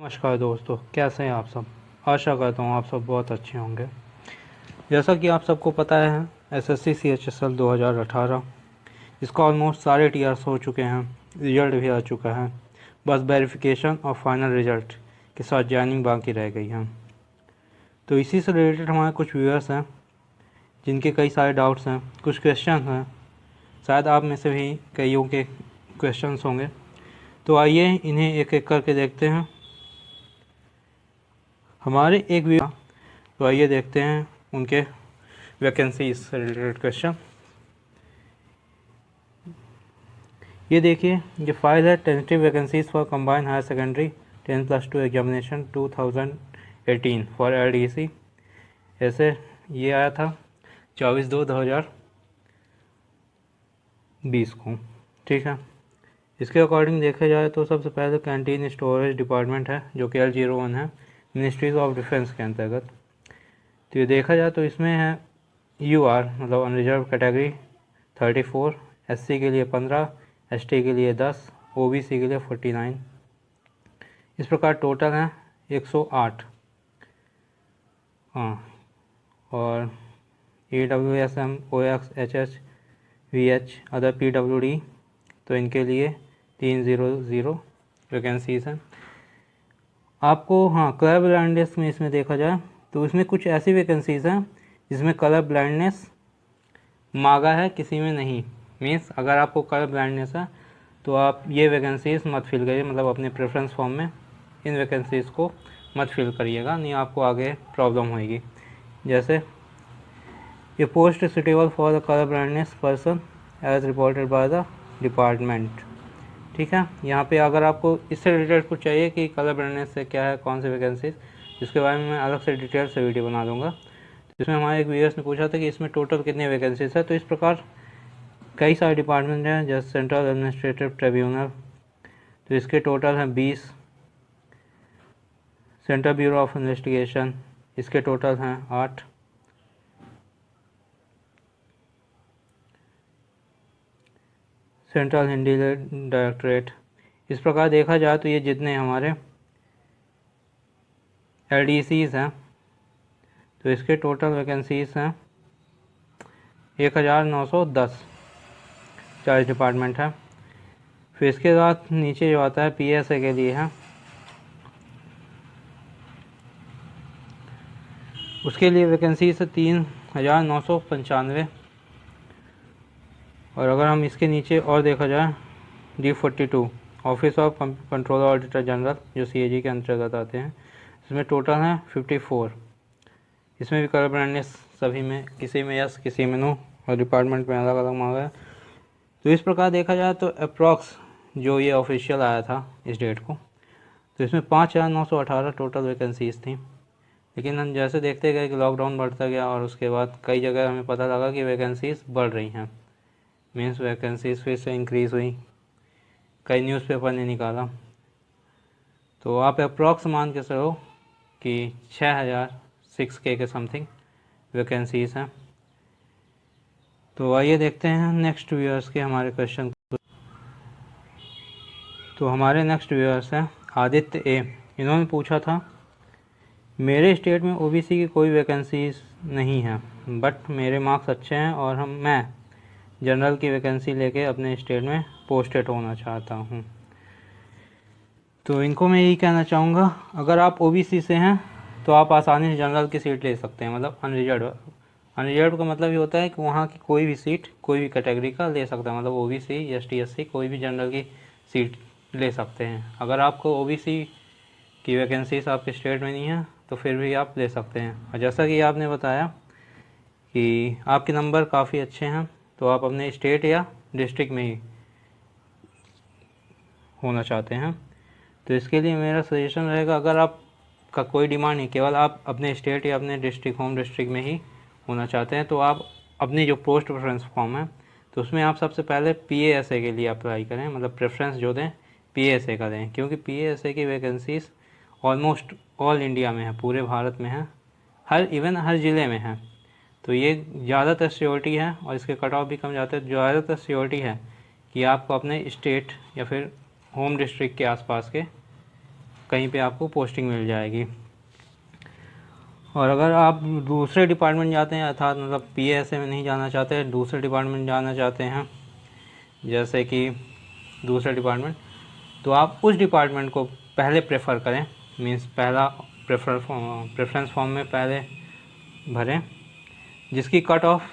नमस्कार दोस्तों, कैसे हैं आप सब। आशा करता हूँ आप सब बहुत अच्छे होंगे। जैसा कि आप सबको पता है, एसएससी CHSL 2018 इसका ऑलमोस्ट सारे टीआर्स हो चुके हैं, रिजल्ट भी आ चुका है। बस वेरिफिकेशन और फाइनल रिजल्ट के साथ जॉइनिंग बाकी रह गई है। तो इसी से रिलेटेड हमारे कुछ व्यूअर्स हैं जिनके कई सारे डाउट्स हैं, कुछ क्वेश्चन हैं, शायद आप में से भी कईयों के क्वेश्चंस होंगे। तो आइए इन्हें एक एक करके देखते हैं। हमारे एक व्यूअर, तो आइए देखते हैं उनके वैकेंसी से रिलेटेड क्वेश्चन। ये देखिए, ये फाइल है tentative vacancies for combined higher secondary 10+2 examination 2018 for LDC। ऐसे ये आया था 24/2/2020 को। ठीक है, इसके अकॉर्डिंग देखा जाए तो सबसे पहले कैंटीन स्टोरेज डिपार्टमेंट है जो कि L01 है, मिनिस्ट्रीज ऑफ डिफेंस के अंतर्गत। तो ये देखा जाए तो इसमें है UR मतलब अनरिजर्व कैटेगरी 34, SC के लिए 15, ST के लिए 10, OBC के लिए 49। इस प्रकार टोटल हैं 108। हाँ, और EWSM, OX, HH, VH, other PWD, तो इनके लिए 300 वैकेंसीज़ हैं। आपको हाँ, कलर ब्लाइंडनेस में इसमें देखा जाए तो इसमें कुछ ऐसी वैकेंसीज़ हैं जिसमें कलर ब्लाइंडनेस मांगा है, किसी में नहीं। मीन्स अगर आपको कलर ब्लाइंडनेस है तो आप ये वैकेंसीज़ मत फिल करिए, मतलब अपने प्रेफरेंस फॉर्म में इन वैकेंसीज़ को मत फिल करिएगा, नहीं आपको आगे प्रॉब्लम होएगी। जैसे ये post suitable for the colour blindness person as reported by the department. ठीक है, यहाँ पे अगर आपको इससे रिलेटेड कुछ चाहिए कि कलर ब्लाइंडनेस से क्या है, कौन सी वैकेंसीज, जिसके बारे में मैं अलग से डिटेल से वीडियो बना दूँगा। इसमें हमारे एक व्यूअर्स ने पूछा था कि इसमें टोटल कितनी वैकेंसीज है। तो इस प्रकार कई सारे डिपार्टमेंट हैं, जैसे सेंट्रल एडमिनिस्ट्रेटिव ट्रिब्यूनल, तो इसके टोटल हैं 20। सेंट्रल ब्यूरो ऑफ इन्वेस्टिगेशन, इसके टोटल हैं 8। Central Hindi directorate. इस प्रकार देखा जाए तो ये जितने हमारे LDCs हैं तो इसके टोटल वैकेंसीज हैं 1910, 40 डिपार्टमेंट है। फिर इसके बाद नीचे जो आता है PSA के लिए है, उसके लिए वैकेंसीज है 3995। और अगर हम इसके नीचे और देखा जाए D42 office of controller auditor general जो CAG के अंतर्गत आते हैं, इसमें टोटल हैं 54। इसमें भी कलर ब्लाइंडनेस सभी में, किसी में यस किसी में नो, और डिपार्टमेंट में अलग अलग मांगा है। तो इस प्रकार देखा जाए तो अप्रॉक्स जो ये ऑफिशियल आया था इस डेट को, तो इसमें 5918 टोटल वैकेंसीज थी। लेकिन हम जैसे देखते गए कि लॉकडाउन बढ़ता गया और उसके बाद कई जगह हमें पता लगा कि वैकेंसीज बढ़ रही हैं, मीन्स वैकेंसीज फिर से इंक्रीज़ हुई, कई न्यूज़पेपर ने निकाला। तो आप अप्रॉक्स मान के चलो कि 6006K के समथिंग वैकेंसीज हैं। तो आइए देखते हैं नेक्स्ट व्यूअर्स के हमारे क्वेश्चन। तो हमारे नेक्स्ट व्यूअर्स हैं आदित्य A। इन्होंने पूछा था, मेरे स्टेट में OBC की कोई वैकेंसीज नहीं है, बट मेरे मार्क्स अच्छे हैं और मैं जनरल की वैकेंसी लेके अपने स्टेट में पोस्टेड होना चाहता हूँ। तो इनको मैं यही कहना चाहूँगा, अगर आप OBC से हैं तो आप आसानी से जनरल की सीट ले सकते हैं, मतलब अनरिजर्व का मतलब ये होता है कि वहाँ की कोई भी सीट कोई भी कैटेगरी का ले सकता है, मतलब OBC, ST, SC कोई भी जनरल की सीट ले सकते हैं। अगर आपको OBC की वैकेंसीज आपके स्टेट में नहीं है तो फिर भी आप ले सकते हैं। और जैसा कि आपने बताया कि आपके नंबर काफ़ी अच्छे हैं, तो आप अपने स्टेट या डिस्ट्रिक्ट में ही होना चाहते हैं, तो इसके लिए मेरा सजेशन रहेगा, अगर आपका कोई डिमांड नहीं, केवल आप अपने स्टेट या अपने डिस्ट्रिक्ट, होम डिस्ट्रिक्ट में ही होना चाहते हैं, तो आप अपनी जो पोस्ट प्रेफरेंस फॉर्म है तो उसमें आप सबसे पहले PASA के लिए अप्लाई करें, मतलब प्रेफरेंस जो दें PASA का दें, क्योंकि PASA की वैकेंसीज ऑलमोस्ट ऑल इंडिया में है, पूरे भारत में है, इवन हर ज़िले में है। तो ये ज़्यादातर सियोरिटी है और इसके कट ऑफ भी कम जाते हैं। ज़्यादातर सियोरिटी है कि आपको अपने स्टेट या फिर होम डिस्ट्रिक्ट के आसपास के कहीं पे आपको पोस्टिंग मिल जाएगी। और अगर आप दूसरे डिपार्टमेंट जाते हैं, अर्थात मतलब PASA में नहीं जाना चाहते, दूसरे डिपार्टमेंट जाना चाहते हैं, जैसे कि दूसरे डिपार्टमेंट, तो आप उस डिपार्टमेंट को पहले प्रेफर करें, मीन्स पहला प्रेफरेंस फॉर्म में पहले भरें जिसकी कट ऑफ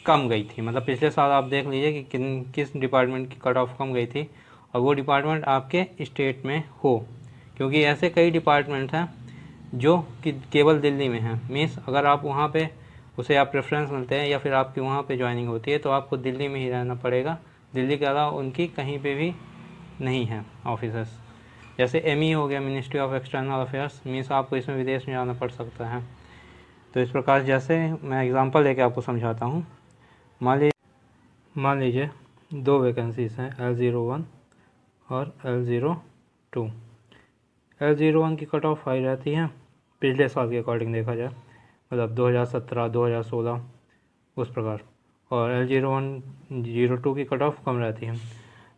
कम गई थी। मतलब पिछले साल आप देख लीजिए कि किस डिपार्टमेंट की कट ऑफ कम गई थी और वो डिपार्टमेंट आपके स्टेट में हो, क्योंकि ऐसे कई डिपार्टमेंट हैं जो कि केवल दिल्ली में हैं। मीन्स अगर आप वहाँ पे उसे आप प्रेफरेंस मिलते हैं या फिर आपकी वहाँ पे ज्वाइनिंग होती है तो आपको दिल्ली में ही रहना पड़ेगा, दिल्ली के अलावा उनकी कहीं पे भी नहीं है ऑफिसर्स। जैसे ME हो गया, ministry of external affairs, means आपको इसमें विदेश में जाना पड़ सकता है। तो इस प्रकार जैसे मैं एग्जांपल लेके आपको समझाता हूँ। मान लीजिए 2 वैकेंसीज हैं, L01 और L02। L01 की कट ऑफ हाई रहती है पिछले साल के अकॉर्डिंग देखा जाए, मतलब 2017 2016 उस प्रकार, और L02 की कट ऑफ कम रहती है।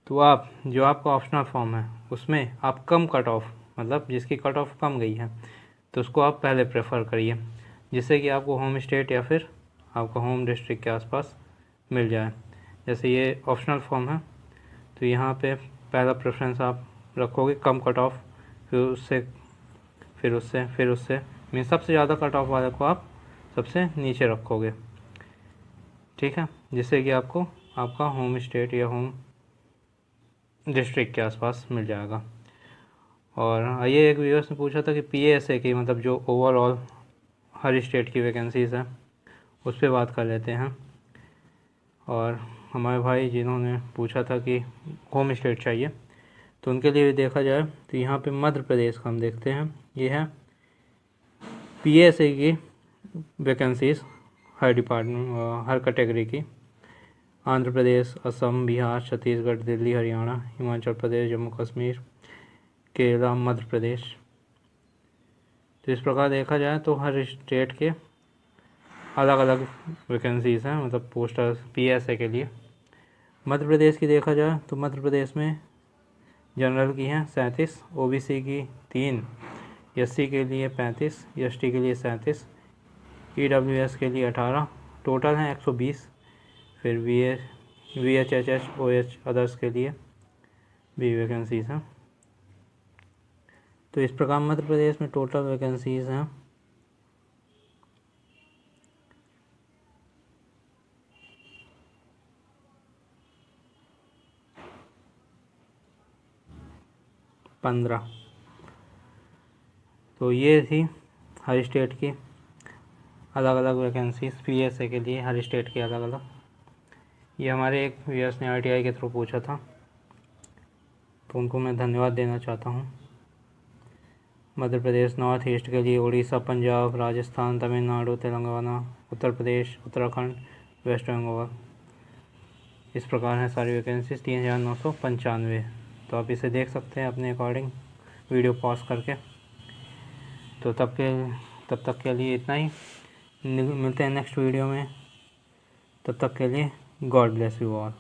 तो आप जो आपका ऑप्शनल फॉर्म है उसमें आप कम कट ऑफ, मतलब जिसकी कट ऑफ कम गई है, तो उसको आप पहले प्रेफर करिए, जिससे कि आपको होम स्टेट या फिर आपका होम डिस्ट्रिक्ट के आसपास मिल जाए। जैसे ये ऑप्शनल फॉर्म है तो यहाँ पे पहला प्रेफरेंस आप रखोगे कम कट ऑफ, फिर उससे मीन सबसे ज़्यादा कट ऑफ वाले को आप सबसे नीचे रखोगे, ठीक है, जिससे कि आपको आपका होम स्टेट या होम डिस्ट्रिक्ट के आसपास मिल जाएगा। और आइए, एक व्यूअर्स ने पूछा था कि PASA की मतलब जो ओवरऑल हर स्टेट की वैकेंसीज़ हैं उस पर बात कर लेते हैं। और हमारे भाई जिन्होंने पूछा था कि होम स्टेट चाहिए, तो उनके लिए देखा जाए तो यहाँ पे मध्य प्रदेश का हम देखते हैं। ये है PASA की वैकेंसीज़ हर डिपार्टमेंट हर कैटेगरी की। आंध्र प्रदेश, असम, बिहार, छत्तीसगढ़, दिल्ली, हरियाणा, हिमाचल प्रदेश, जम्मू कश्मीर, केरला, मध्य प्रदेश। तो इस प्रकार देखा जाए तो हर स्टेट के अलग अलग वैकेंसीज़ हैं, मतलब पोस्टर PASA के लिए। मध्य प्रदेश की देखा जाए तो मध्य प्रदेश में जनरल की हैं 37, OBC की 3, SC के लिए 35, ST के लिए 37, EWS के लिए 18, टोटल हैं 120। फिर VHHH OH अदर्स के लिए भी वैकेंसीज़ हैं। तो इस प्रकार मध्य प्रदेश में टोटल वैकेंसीज़ हैं 15। तो ये थी हर स्टेट की अलग अलग वैकेंसीज PASA के लिए, हर स्टेट की अलग अलग। ये हमारे एक व्यूअर्स ने RTI के थ्रू पूछा था, तो उनको मैं धन्यवाद देना चाहता हूँ। मध्य प्रदेश नॉर्थ ईस्ट के लिए उड़ीसा, पंजाब, राजस्थान, तमिलनाडु, तेलंगाना, उत्तर प्रदेश, उत्तराखंड, वेस्ट बंगाल, इस प्रकार हैं सारी वैकेंसीज 3995। तो आप इसे देख सकते हैं अपने अकॉर्डिंग वीडियो पॉज करके। तो तब तक के लिए इतना ही, मिलते हैं नेक्स्ट वीडियो में। तब तक के लिए गॉड ब्लेस यू ऑल।